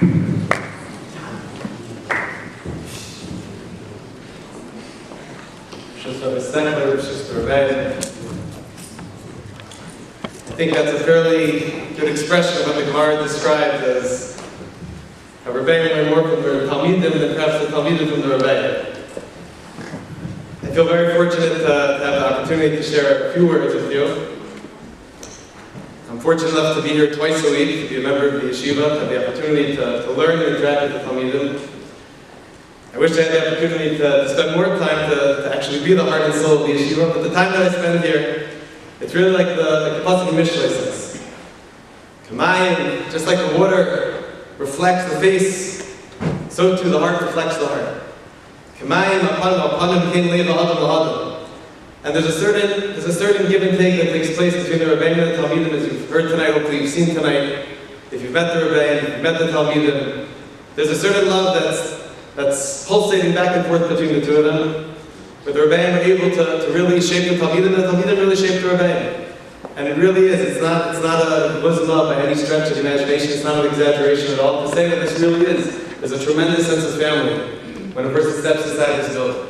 I think that's a fairly good expression of what the Gemara describes as a Rabbi learn more from the Talmidim than perhaps the Talmidim from the Rabbi. I feel very fortunate to have the opportunity to share a few words with you. I'm fortunate enough to be here twice a week, to be a member of the yeshiva, to have the opportunity to learn and interact with the Talmidim. I wish I had the opportunity to spend more time to actually be the heart and soul of the yeshiva, but the time that I spend here, it's really like the Pasuk in Mishlei says. Kamayim, just like the water reflects the face, so too the heart reflects the heart. Kamayim apanim kin leiv ha'adam l'hadam. And there's a certain give and take that takes place between the Rabbi and the Talmidim, as you've heard tonight, hopefully you've seen tonight. If you've met the Rabbi, if you've met the Talmidim, there's a certain love that's pulsating back and forth between the two of them. But the Rabbi were able to really shape the Talmidim, and the Talmidim really shaped the Rabbi. And it really is. It's not a bosom love by any stretch of the imagination. It's not an exaggeration at all. To say that this really is, there's a tremendous sense of family when a person steps inside this building.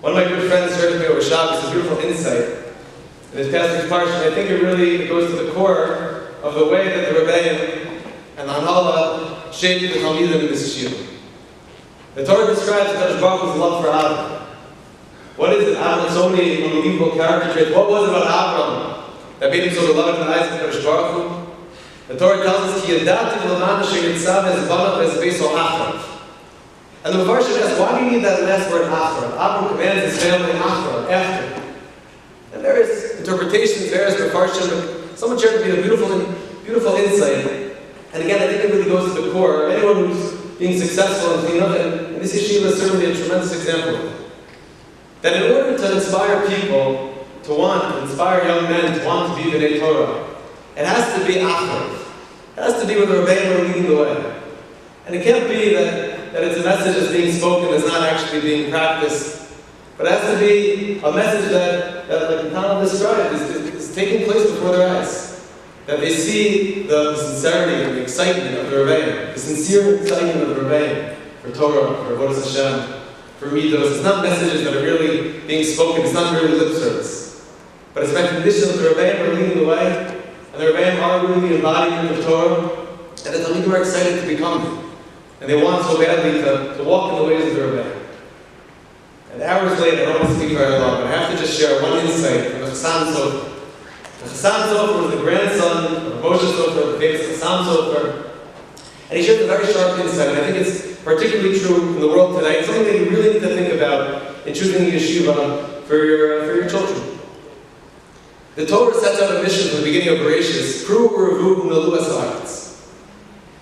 One of my good friends shared with me over Shabbos a beautiful insight in his pastor's parsha, and I think it really goes to the core of the way that the Rabbi and the Heichal shaped the Talmidim in this yeshiva. The Torah describes Kadosh Baruch Hu's love for Adam. What is it? Adam's so many unbelievable character traits. What was it about Abraham that made him so beloved in the eyes of Kadosh Baruch Hu? The Torah tells us, Ki yadati v'lamana she'yitzav es banav es beso achrav. And the Mepharshim asks, why do you need that last word achrav? Abraham commands his family achrav, after. And there is interpretations, there is Mepharshim, but someone shared with me a beautiful insight. And again, I think it really goes to the core. Anyone who's being successful and clean up, and this yeshiva is certainly a tremendous example of it. That in order to inspire people to inspire young men to want to be B'nai Torah, it has to be achrav. It has to be where the Rabbi are leading the way. And it can't be that it's a message that's being spoken that's not actually being practiced, but it has to be a message that like the Tanakh described, is taking place before their eyes. That they see the sincerity and the excitement of the Rabbi, the sincere excitement of the Rabbi for Torah, for Avodas Hashem, for Midos. It's not messages that are really being spoken, it's not really lip service. But it's recognition that the Rabbi are leading the way, and the Rabbi are really the embodiment of Torah, and the Talmidim are excited to become it. And they want so badly to walk in the ways of the Rabbi. And hours later, I don't want to speak very long, but I have to just share one insight from the Chassam Sofer. The Chassam Sofer was the grandson of Moshe Sofer, the famous Chassam Sofer. And he shared a very sharp insight, and I think it's particularly true in the world today. It's something that you really need to think about in choosing a yeshiva for your children. The Torah sets out a mission from the beginning of Bereshis, Pru U'Revu U'Milu Es Ha'aretz.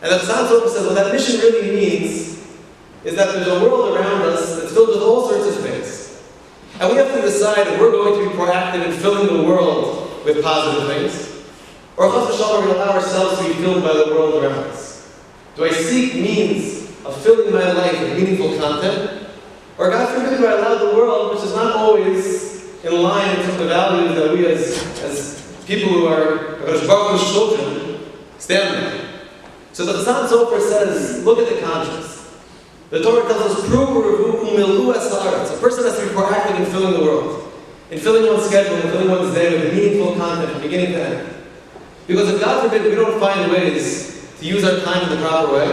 And the Chassam Sofer says what that mission really means is that there's a world around us that's filled with all sorts of things. And we have to decide if we're going to be proactive in filling the world with positive things, or if we allow ourselves to be filled by the world around us. Do I seek means of filling my life with meaningful content? Or God forbid, do I allow the world, which is not always in line with some of the values that we as people who are Kadosh Baruch Hu's children stand by? So the Chassam Sofer says, look at the contrast. The Torah tells us, a person has to be proactive in filling the world, in filling one's schedule, in filling one's day with meaningful content from beginning to end. Because if God forbid we don't find ways to use our time in the proper way,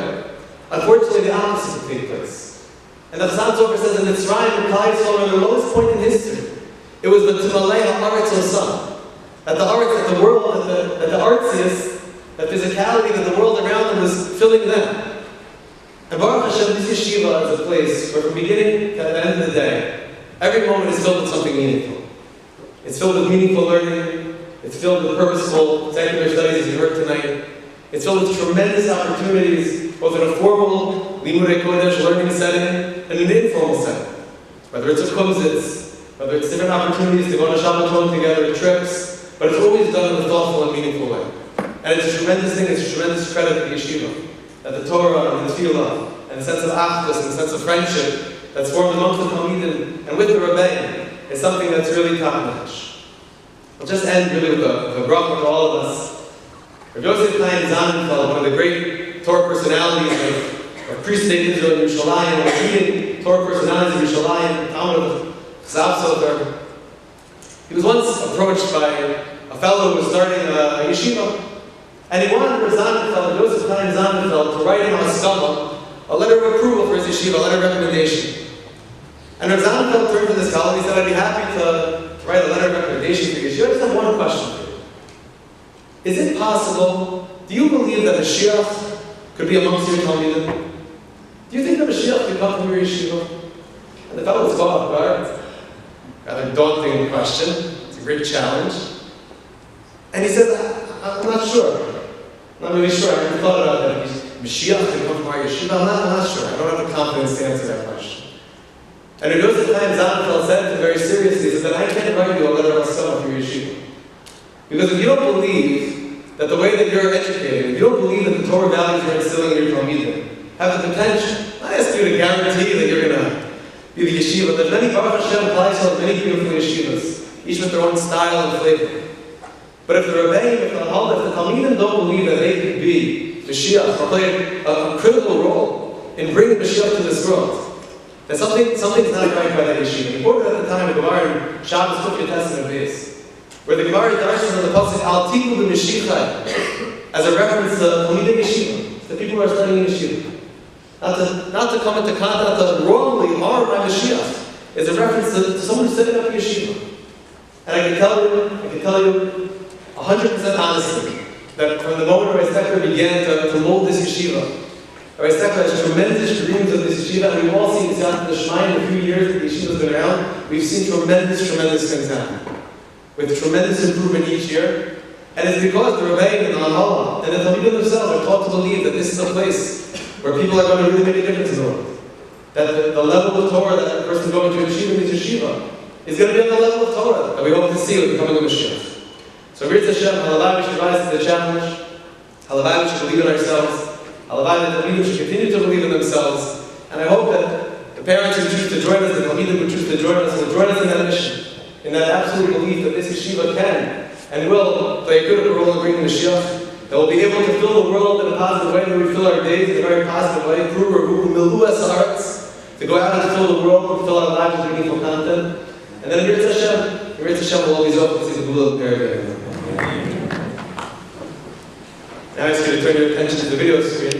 unfortunately the opposite will take place. And the Chassam Sofer says in Mitzrayim, in Klal Yisrael, at the lowest point in history, it was the Timalei Ha'aretz Osam. That the Haaretz, that the world, that the artsiest, that physicality, that the world around them was filling them. And Baruch Hashem, this yeshiva is a place where from beginning to the end of the day, every moment is filled with something meaningful. It's filled with meaningful learning. It's filled with purposeful secular studies, as you heard tonight. It's filled with tremendous opportunities, both in a formal Limudei Kodesh learning setting and in an informal setting. Whether it's a kumzitz, whether it's different opportunities to go on a Shabbaton together, trips, but it's always done in a thoughtful and meaningful way. And it's a tremendous thing, it's a tremendous credit to the yeshiva, that the Torah and the Tefillah, and the sense of achdus and the sense of friendship that's formed amongst the Talmidim and with the Rabbi is something that's really top-notch. I'll just end really with a bracha to all of us. Rabbi Yosef Chaim Zamenfeld, one of the great Torah personalities of pre-state Israel in Yerushalayim, and leading Torah personalities in Yerushalayim, Talmud of Chazav Sofer. He was once approached by a fellow who was starting a yeshiva, and he wanted Rav Zandenfeld, Joseph Chaim Zandenfeld, to write him a letter of approval for his yeshiva, a letter of recommendation. And Rav Zandenfeld turned to this fellow and he said, I'd be happy to write a letter of recommendation for your yeshiva. I just have one question for you. Is it possible, do you believe that Mashiach could be amongst your Talmidim? Do you think that Mashiach could come from your yeshiva? And the fellow was caught off guard. Rather daunting question. It's a great challenge. And he said, I'm not sure. I'm not really sure. I haven't thought about that. Mashiach can come from our yeshiva? I'm not sure. I don't have the confidence to answer that question. And when Joseph Chaim Zandenfeld said it very seriously, he said, I can't write you a letter of assumption for your yeshiva. Because if you don't believe that the way that you're educated, if you don't believe that the Torah values you're instilling in your Talmidim have the potential, I ask you to guarantee that you're going to be the yeshiva. There's many, Baruch Hashem, have many beautiful yeshivas, each with their own style and flavor. But if the Rabbi, if the Talmidim don't believe that they could be Mashiach, or play a critical role in bringing Mashiach to this world, that something's not right by that yeshiva. He quoted at the time a Gemara in Shabbos Kuf Testament base, where the Gemara darshan on the pasuk Al Tiku b'Mashiach as a reference to Talmidei yeshiva, the people who are studying yeshiva. Not to come into contact, not to wrongly harm my Mashiach, is a reference to someone who's setting up a yeshiva. And I can tell you 100% honestly, that from the moment Rabbi Stecker began to mold this yeshiva, Rabbi Stecker has tremendous dreams of this yeshiva, and we've all seen this happen. The Shemaim, in a few years that the yeshiva's been around, we've seen tremendous things happen, with tremendous improvement each year. And it's because the Rabbi and the Heichal and the Talmidim themselves are taught to believe that this is a place where people are going to really make a difference in the world. That the level of Torah that a person going to achieve in this yeshiva is going to be on the level of Torah that we hope to see with becoming a Mashiach. So Ritz Hashem, Halavai, we should rise to the challenge. Halavai, we should believe in ourselves. Halavai, the Talmidim should continue to believe in themselves. And I hope that the parents who choose to join us, the Talmidim who choose to join us, will join us in that mission, in that absolute belief that this yeshiva can and will play a critical role in bringing Mashiach, that will be able to fill the world in a positive way, that we fill our days in a very positive way, to go out and fill the world, to fill our lives with meaningful content. And then Ritz Hashem will always open to see the blue paragraph. Now I ask you to turn your attention to the video screen.